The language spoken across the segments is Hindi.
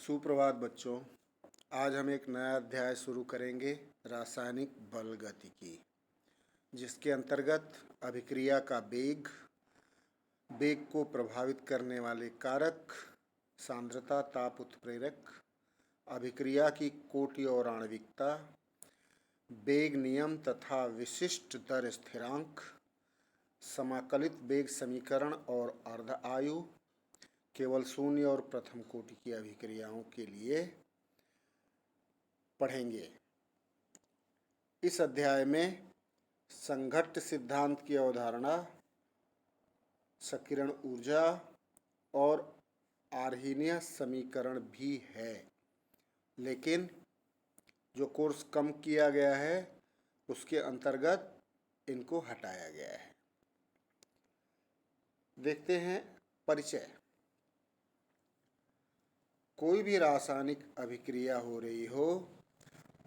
सुप्रभात बच्चों। आज हम एक नया अध्याय शुरू करेंगे रासायनिक बल गतिकी, जिसके अंतर्गत अभिक्रिया का वेग, वेग को प्रभावित करने वाले कारक, सांद्रता, ताप उत्प्रेरक, अभिक्रिया की कोटि और आणविकता, वेग नियम तथा विशिष्ट दर स्थिरांक, समाकलित वेग समीकरण और अर्ध आयु, केवल शून्य और प्रथम कोटि की अभिक्रियाओं के लिए पढ़ेंगे। इस अध्याय में संघट्ट सिद्धांत की अवधारणा, संकीर्ण ऊर्जा और आर्हीनीय समीकरण भी है, लेकिन जो कोर्स कम किया गया है उसके अंतर्गत इनको हटाया गया है। देखते हैं परिचय। कोई भी रासायनिक अभिक्रिया हो रही हो,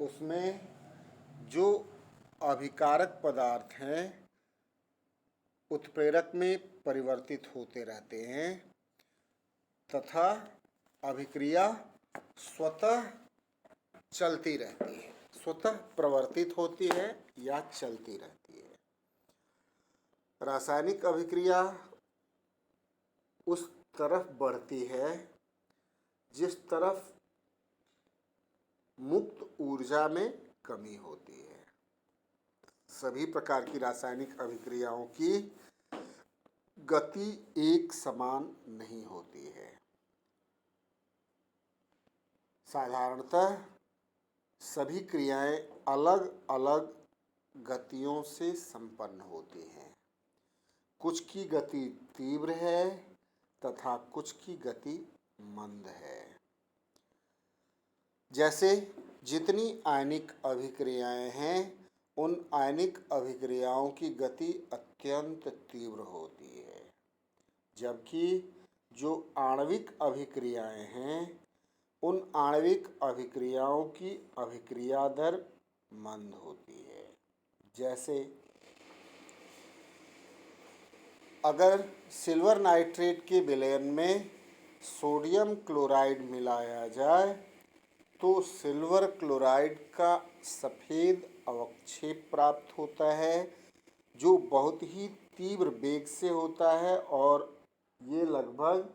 उसमें जो अभिकारक पदार्थ हैं उत्प्रेरक में परिवर्तित होते रहते हैं तथा अभिक्रिया स्वतः चलती रहती है, स्वतः प्रवर्तित होती है या चलती रहती है। रासायनिक अभिक्रिया उस तरफ बढ़ती है जिस तरफ मुक्त ऊर्जा में कमी होती है। सभी प्रकार की रासायनिक अभिक्रियाओं की गति एक समान नहीं होती है। साधारणतः सभी क्रियाएं अलग अलग गतियों से संपन्न होती हैं। कुछ की गति तीव्र है तथा कुछ की गति मंद है। जैसे जितनी आयनिक अभिक्रियाएं हैं, उन आयनिक अभिक्रियाओं की गति अत्यंत तीव्र होती है, जबकि जो आणविक अभिक्रियाएं हैं, उन आणविक अभिक्रियाओं की अभिक्रिया दर मंद होती है। जैसे अगर सिल्वर नाइट्रेट के विलयन में सोडियम क्लोराइड मिलाया जाए तो सिल्वर क्लोराइड का सफ़ेद अवक्षेप प्राप्त होता है, जो बहुत ही तीव्र वेग से होता है और ये लगभग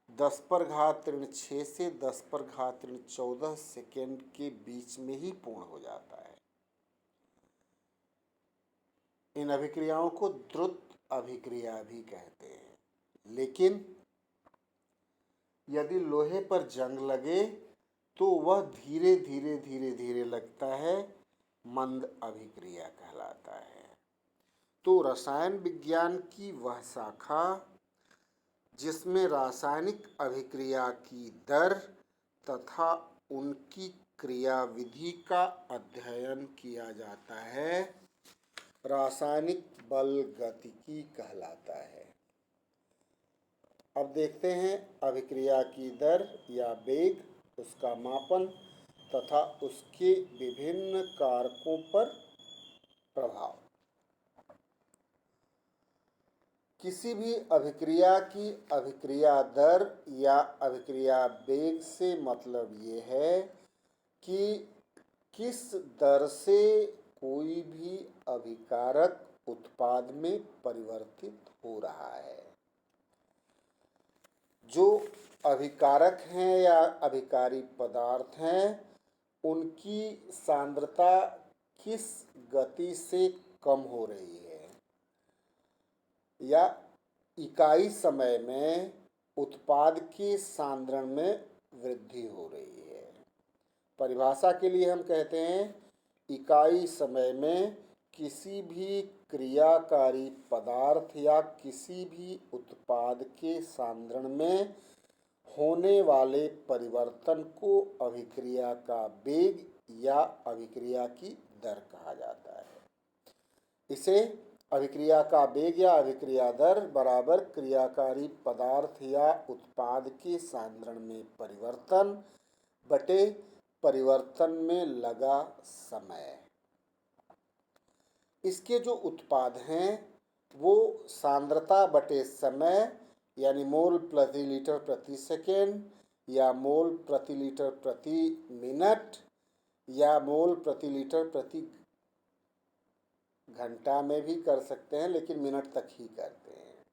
10⁻⁶ से 10⁻14 सेकेंड के बीच में ही पूर्ण हो जाता है। इन अभिक्रियाओं को द्रुत अभिक्रिया भी कहते हैं। लेकिन यदि लोहे पर जंग लगे तो वह धीरे धीरे लगता है, मंद अभिक्रिया कहलाता है। तो रसायन विज्ञान की वह शाखा जिसमें रासायनिक अभिक्रिया की दर तथा उनकी क्रियाविधि का अध्ययन किया जाता है, रासायनिक बल गतिकी कहलाता है। अब देखते हैं अभिक्रिया की दर या वेग, उसका मापन तथा उसके विभिन्न कारकों पर प्रभाव। किसी भी अभिक्रिया की अभिक्रिया दर या अभिक्रिया वेग से मतलब ये है कि किस दर से कोई भी अभिकारक उत्पाद में परिवर्तित हो रहा है। जो अभिकारक हैं या अभिकारी पदार्थ हैं, उनकी सांद्रता किस गति से कम हो रही है या इकाई समय में उत्पाद के सांद्रण में वृद्धि हो रही है। परिभाषा के लिए हम कहते हैं इकाई समय में किसी भी क्रियाकारी पदार्थ या किसी भी उत्पाद के सांद्रण में होने वाले परिवर्तन को अभिक्रिया का वेग या अभिक्रिया की दर कहा जाता है। इसे अभिक्रिया का वेग या अभिक्रिया दर बराबर क्रियाकारी पदार्थ या उत्पाद के सांद्रण में परिवर्तन बटे परिवर्तन में लगा समय। इसके जो उत्पाद हैं वो सांद्रता बटे समय यानी मोल प्रति लीटर प्रति सेकेंड या मोल प्रति लीटर प्रति मिनट या मोल प्रति लीटर प्रति घंटा में भी कर सकते हैं, लेकिन मिनट तक ही करते हैं।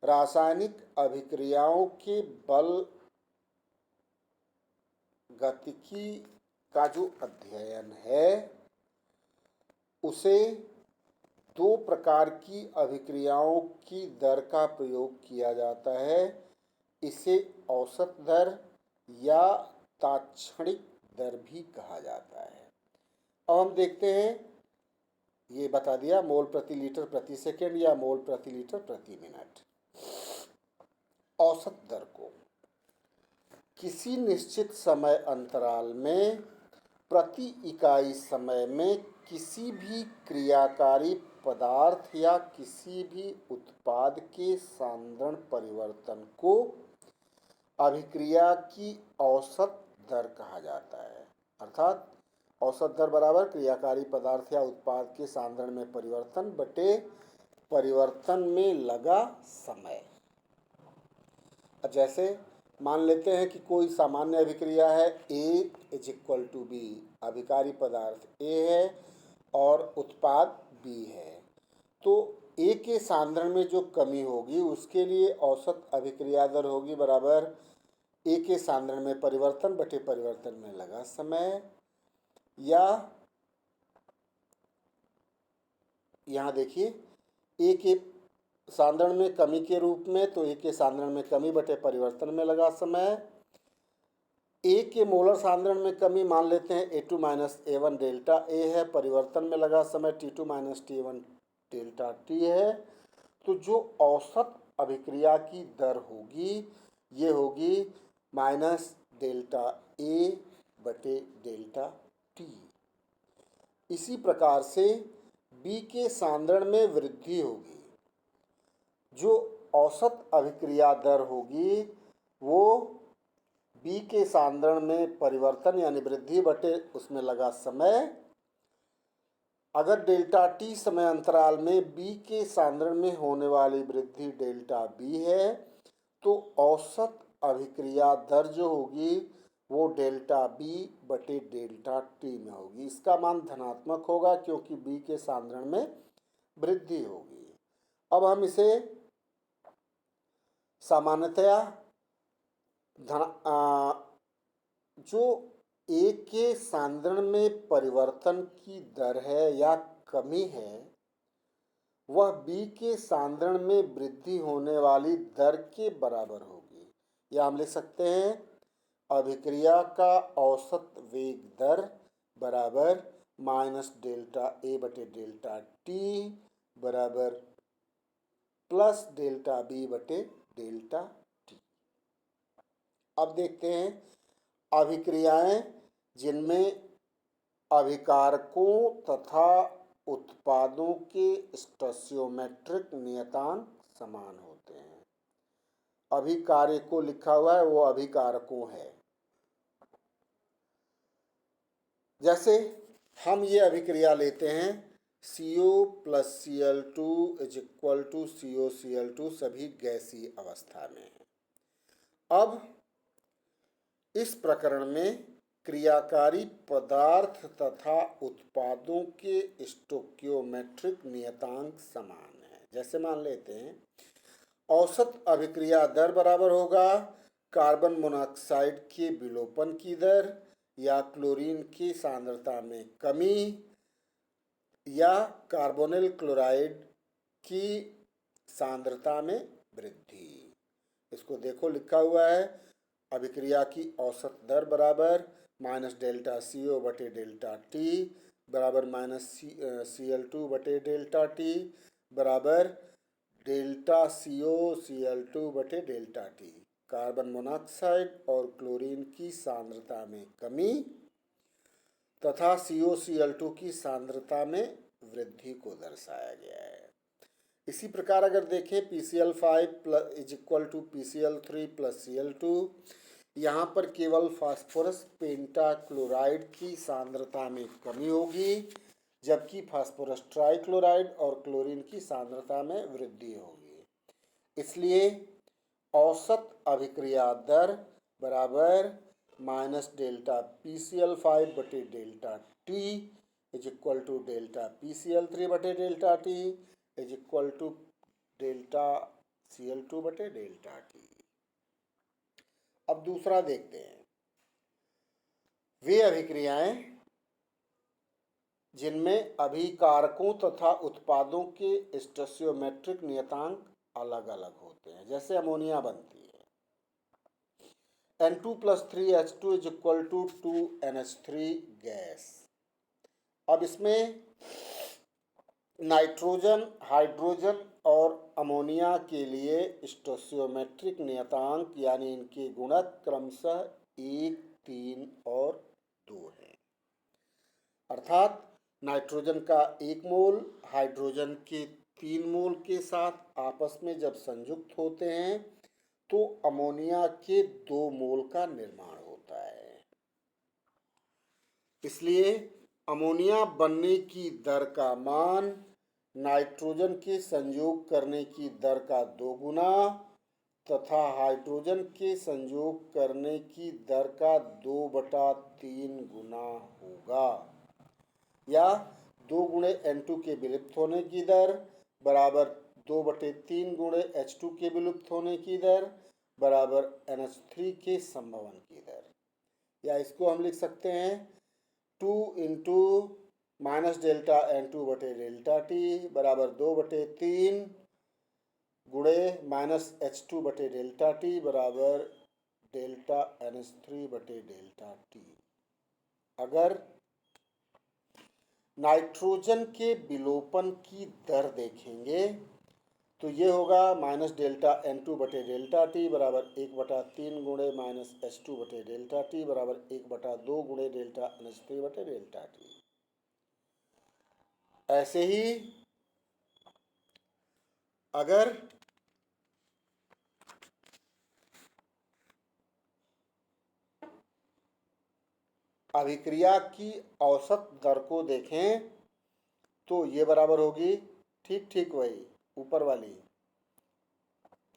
रासायनिक अभिक्रियाओं के बल गतिकी का जो अध्ययन है उसे दो प्रकार की अभिक्रियाओं की दर का प्रयोग किया जाता है। इसे औसत दर या तात्क्षणिक दर भी कहा जाता है। अब हम देखते हैं, ये बता दिया मोल प्रति लीटर प्रति सेकंड या मोल प्रति लीटर प्रति मिनट। औसत दर को किसी निश्चित समय अंतराल में प्रति इकाई समय में किसी भी क्रियाकारी पदार्थ या किसी भी उत्पाद के सांद्रण परिवर्तन को अभिक्रिया की औसत दर कहा जाता है। अर्थात औसत दर बराबर क्रियाकारी पदार्थ या उत्पाद के सांद्रण में परिवर्तन बटे परिवर्तन में लगा समय। जैसे मान लेते हैं कि कोई सामान्य अभिक्रिया है, A is equal to B, अभिकारी पदार्थ A है और उत्पाद B है, तो A के सांद्रण में जो कमी होगी उसके लिए औसत अभिक्रिया दर होगी बराबर A के सांद्रण में परिवर्तन बटे परिवर्तन में लगा समय, या यहाँ देखिए A के सांद्रण में कमी के रूप में, तो A के सांद्रण में कमी बटे परिवर्तन में लगा समय। A के मोलर सांद्रण में कमी मान लेते हैं A2 minus A1 delta A है, परिवर्तन में लगा समय T2 minus T1 delta T है। तो जो औसत अभिक्रिया की दर होगी ये होगी माइनस डेल्टा A बटे डेल्टा T। इसी प्रकार से B के सांद्रण में वृद्धि होगी, जो औसत अभिक्रिया दर होगी वो B के सांद्रण में परिवर्तन यानी वृद्धि बटे उसमें लगा समय। अगर डेल्टा T समय अंतराल में B के सांद्रण में होने वाली वृद्धि डेल्टा B है तो औसत अभिक्रिया दर जो होगी वो डेल्टा B बटे डेल्टा T में होगी। इसका मान धनात्मक होगा क्योंकि B के सांद्रण में वृद्धि होगी। अब हम इसे सामान्यतया जो A के सांद्रण में परिवर्तन की दर है या कमी है वह B के सांद्रण में वृद्धि होने वाली दर के बराबर होगी, या हम लिख सकते हैं अभिक्रिया का औसत वेग दर बराबर माइनस डेल्टा A बटे डेल्टा T बराबर प्लस डेल्टा B बटे डेल्टा T। अब देखते हैं अभिक्रियाएं जिनमें अभिकारकों तथा उत्पादों के स्टोइचियोमेट्रिक नियतांक समान होते हैं। अभिकारकों लिखा हुआ है वो अभिकारकों है। जैसे हम ये अभिक्रिया लेते हैं CO plus Cl2 is equal to COCl2 सभी गैसीय अवस्था में है। अब इस प्रकरण में क्रियाकारी पदार्थ तथा उत्पादों के स्टोइकियोमेट्रिक नियतांक समान है। जैसे मान लेते हैं औसत अभिक्रिया दर बराबर होगा कार्बन मोनोऑक्साइड के विलोपन की दर या क्लोरीन की सांद्रता में कमी या कार्बोनिल क्लोराइड की सांद्रता में वृद्धि। इसको देखो लिखा हुआ है अभिक्रिया की औसत दर बराबर माइनस डेल्टा CO बटे डेल्टा T बराबर माइनस Cl2 बटे डेल्टा T बराबर डेल्टा COCl2 बटे डेल्टा T। कार्बन मोनोऑक्साइड और क्लोरीन की सांद्रता में कमी तथा COCl2 की सांद्रता में वृद्धि को दर्शाया गया है। इसी प्रकार अगर देखें PCl5 is equal to PCl3 plus Cl2, यहाँ पर केवल फास्फोरस पेंटाक्लोराइड की सांद्रता में कमी होगी जबकि फास्फोरस ट्राइक्लोराइड और क्लोरीन की सांद्रता में वृद्धि होगी। इसलिए औसत अभिक्रिया दर बराबर माइनस डेल्टा PCl5 बटे delta t is equal to delta PCl3 बटे delta t is equal to delta Cl2 बटे डेल्टा टी। अब दूसरा देखते हैं, वे अभिक्रियाएं जिनमें अभिकारकों तथा उत्पादों के स्टोइचियोमेट्रिक नियतांक अलग अलग होते हैं। जैसे अमोनिया बनती है N2 + 3H2 is equal to 2NH3 gas. अब इसमें नाइट्रोजन, हाइड्रोजन और अमोनिया के लिए स्टोइचियोमेट्रिक नियतांक यानी इनके गुणक क्रमशः 1, 3 और 2 हैं। अर्थात नाइट्रोजन का 1 मोल हाइड्रोजन के 3 मोल के साथ आपस में जब संयुक्त होते हैं तो अमोनिया के 2 मोल का निर्माण होता है। इसलिए अमोनिया बनने की दर का मान नाइट्रोजन के संयोग करने की दर का 2 गुना तथा हाइड्रोजन के संयोग करने की दर का 2/3 गुना होगा, या 2 गुणे N2 के विलुप्त होने की दर बराबर 2/3 गुणे H2 के विलुप्त होने की दर बराबर NH3 के संभवन की दर। या इसको हम लिख सकते हैं 2 इंटू माइनस डेल्टा N2 बटे डेल्टा टी बराबर 2/3 गुणे माइनस H2 बटे डेल्टा टी बराबर डेल्टा NH3 बटे डेल्टा टी। अगर नाइट्रोजन के विलोपन की दर देखेंगे तो ये होगा माइनस डेल्टा N2 बटे डेल्टा टी बराबर 1/3 गुणे माइनस H2 बटे डेल्टा टी बराबर 1/2 गुणे डेल्टा NH3 बटे डेल्टा टी। ऐसे ही अगर अभिक्रिया की औसत दर को देखें तो ये बराबर होगी ठीक ठीक वही ऊपर वाली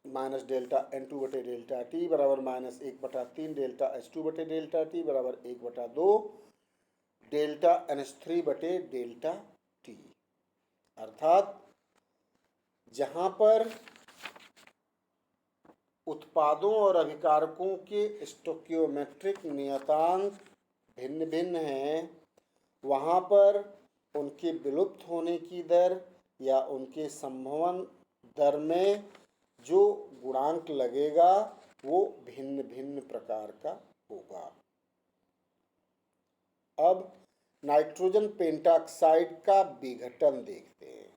माइनस डेल्टा N2 बटे डेल्टा टी बराबर माइनस 1/3 डेल्टा H2 बटे डेल्टा टी बराबर 1/2 डेल्टा NH3 बटे डेल्टा टी। अर्थात जहाँ पर उत्पादों और अभिकारकों के स्टोइकियोमेट्रिक नियतांक भिन्न भिन्न हैं, वहाँ पर उनके विलुप्त होने की दर या उनके संभवन दर में जो गुणांक लगेगा वो भिन्न भिन्न प्रकार का होगा। अब नाइट्रोजन पेंटाक्साइड का विघटन देखते हैं।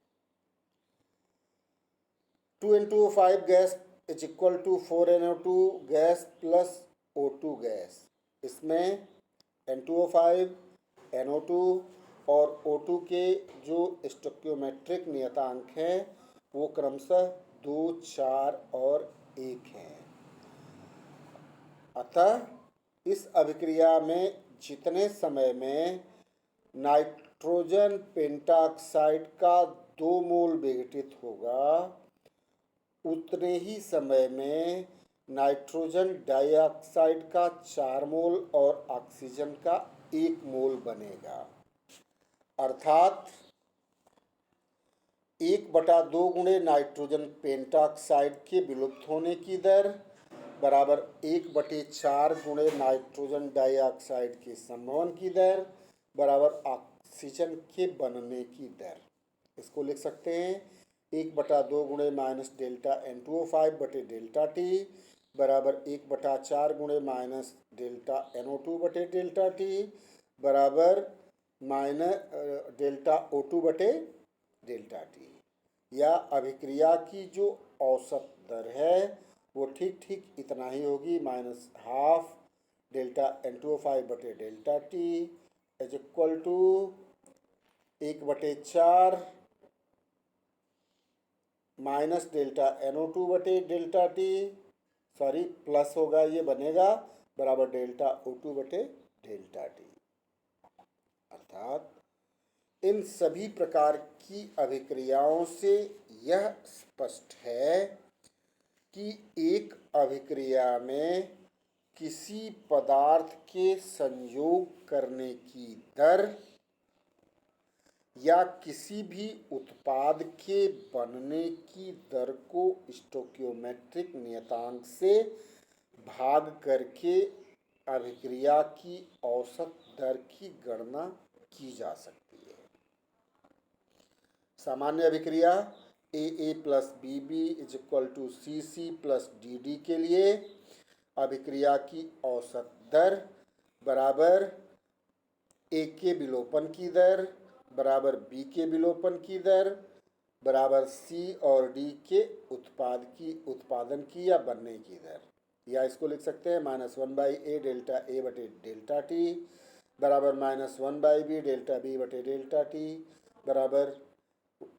2N2O5 गैस इज इक्वल टू 4NO2 गैस प्लस O2 गैस। इसमें N2O5, NO2 और O2 के जो स्टोइकियोमेट्रिक नियतांक हैं वो क्रमशः 2, 4 और 1 हैं। अतः इस अभिक्रिया में जितने समय में नाइट्रोजन पेंटाक्साइड का 2 मोल विघटित होगा उतने ही समय में नाइट्रोजन डाइऑक्साइड का 4 मोल और ऑक्सीजन का 1 मोल बनेगा। अर्थात 1/2 गुणे नाइट्रोजन पेंटाक्साइड के विलुप्त होने की दर बराबर 1/4 गुणे नाइट्रोजन डाइऑक्साइड के संभवन की दर बराबर ऑक्सीजन के बनने की दर। इसको लिख सकते हैं 1/2 गुणे माइनस डेल्टा N2O5 बटे डेल्टा टी बराबर 1/4 गुणे माइनस डेल्टा NO2 बटे डेल्टा टी बराबर माइनस डेल्टा O2 बटे डेल्टा टी। या अभिक्रिया की जो औसत दर है वो ठीक ठीक इतना ही होगी, -12 डेल्टा N2O5 बटे delta t is equal to 1/4 minus delta NO2 बटे डेल्टा टी, सॉरी प्लस होगा ये बनेगा बराबर डेल्टा O2 बटे डेल्टा टी। अर्थात इन सभी प्रकार की अभिक्रियाओं से यह स्पष्ट है कि एक अभिक्रिया में किसी पदार्थ के संयोग करने की दर या किसी भी उत्पाद के बनने की दर को स्टोइकियोमेट्रिक नियतांक से भाग करके अभिक्रिया की औसत दर की गणना की जा सकती है। सामान्य अभिक्रिया A plus B B is equal to C C plus D D के लिए अभिक्रिया की औसत दर बराबर ए के विलोपन की दर बराबर बी के विलोपन की दर बराबर सी और डी के उत्पादन की या बनने की दर, या इसको लिख सकते हैं -1/a डेल्टा ए बटे डेल्टा टी बराबर -1/b डेल्टा बी बटे डेल्टा टी बराबर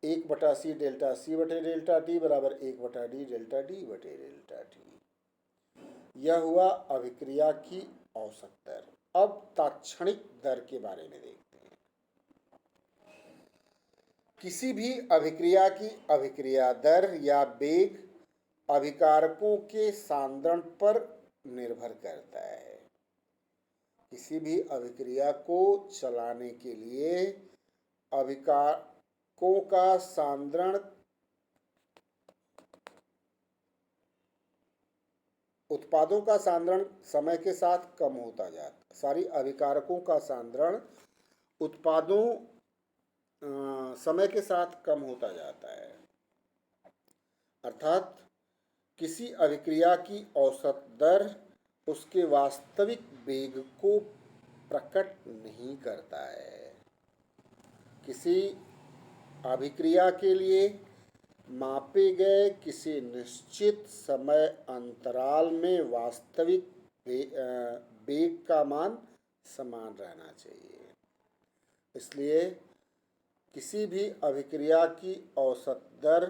1/c डेल्टा सी बटे डेल्टा टी बराबर 1/d डेल्टा डी बटे डेल्टा टी। यह हुआ अभिक्रिया की औसत दर। अब तात्क्षणिक दर के बारे में देखते हैं। किसी भी अभिक्रिया की अभिक्रिया दर या वेग अभिकारकों के सांद्रण पर निर्भर करता है। किसी भी अभिक्रिया को चलाने के लिए अभिकारकों का सांद्रण उत्पादों का सांद्रण समय के साथ कम होता जाता अभिकारकों का सांद्रण उत्पादों समय के साथ कम होता जाता है। अर्थात किसी अभिक्रिया की औसत दर उसके वास्तविक वेग को प्रकट नहीं करता है। किसी अभिक्रिया के लिए मापे गए किसी निश्चित समय अंतराल में वास्तविक वेग का मान समान रहना चाहिए। इसलिए किसी भी अभिक्रिया की औसत दर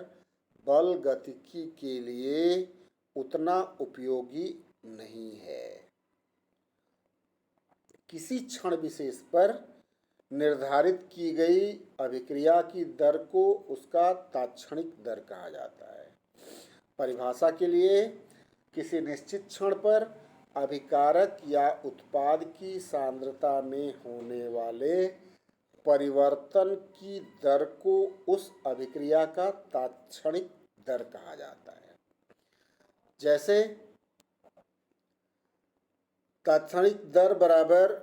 बल गतिकी के लिए उतना उपयोगी नहीं है। किसी क्षण विशेष पर निर्धारित की गई अभिक्रिया की दर को उसका तात्क्षणिक दर कहा जाता है। परिभाषा के लिए किसी निश्चित क्षण पर अभिकारक या उत्पाद की सांद्रता में होने वाले परिवर्तन की दर को उस अभिक्रिया का तात्क्षणिक दर कहा जाता है। जैसे तात्क्षणिक दर बराबर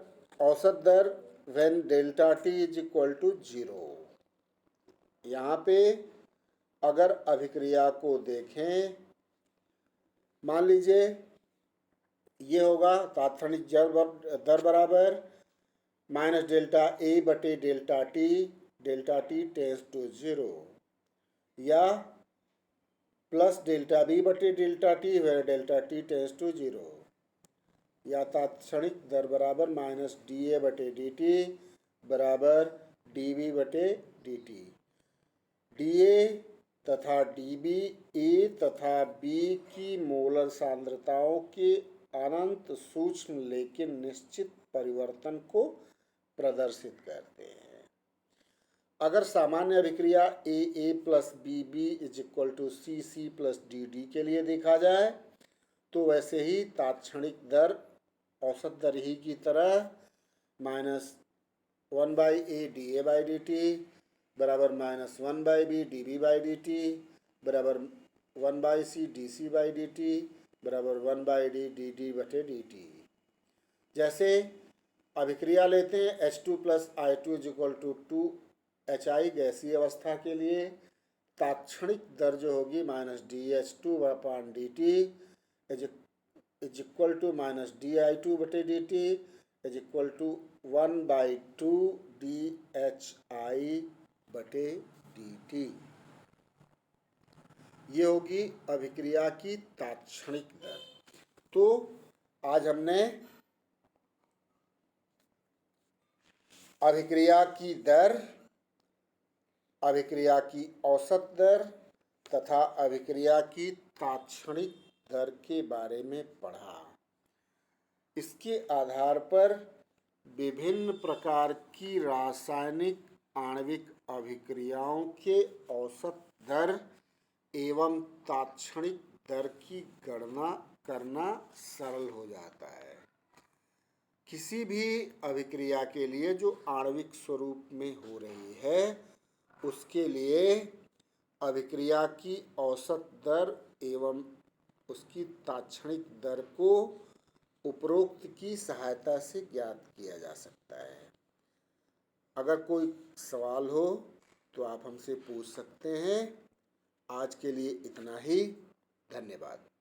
औसत दर when delta t is equal to 0। यहाँ पे अगर अभिक्रिया को देखें, मान लीजिए ये होगा तात्क्षणिक दर बराबर माइनस डेल्टा ए बटे डेल्टा टी टेंस टू 0 या प्लस डेल्टा बी बटे delta t where delta t tends to 0 या तात्क्षणिक दर बराबर माइनस डी ए बटे डी टी बराबर डी बी बटे डी टी। डी ए तथा डी बी ए तथा बी की मोलर सांद्रताओं के अनंत सूक्ष्म लेकिन निश्चित परिवर्तन को प्रदर्शित करते हैं। अगर सामान्य अभिक्रिया A plus B B is equal to C C plus D D के लिए देखा जाए तो वैसे ही तात्क्षणिक दर औसत दर ही की तरह -1/a d a by d t बराबर -1/b d b by d t बराबर 1/c d c by d t बराबर 1/d डी डी बटे डी टी। जैसे अभिक्रिया लेते हैं H2 plus I2 is equal to 2HI गैसीय अवस्था के लिए तात्क्षणिक दर जो होगी -DH2/dt is equal to -DI2 बटे dt is equal to 1/2 DHI बटे dt। ये होगी अभिक्रिया की तात्क्षणिक दर। तो आज हमने अभिक्रिया की दर, अभिक्रिया की औसत दर तथा अभिक्रिया की तात्क्षणिक दर के बारे में पढ़ा। इसके आधार पर विभिन्न प्रकार की रासायनिक आणविक अभिक्रियाओं के औसत दर एवं तात्क्षणिक दर की गणना करना सरल हो जाता है। किसी भी अभिक्रिया के लिए जो आणविक स्वरूप में हो रही है उसके लिए अभिक्रिया की औसत दर एवं उसकी ताक्षणिक दर को उपरोक्त की सहायता से ज्ञात किया जा सकता है। अगर कोई सवाल हो तो आप हमसे पूछ सकते हैं। आज के लिए इतना ही। धन्यवाद।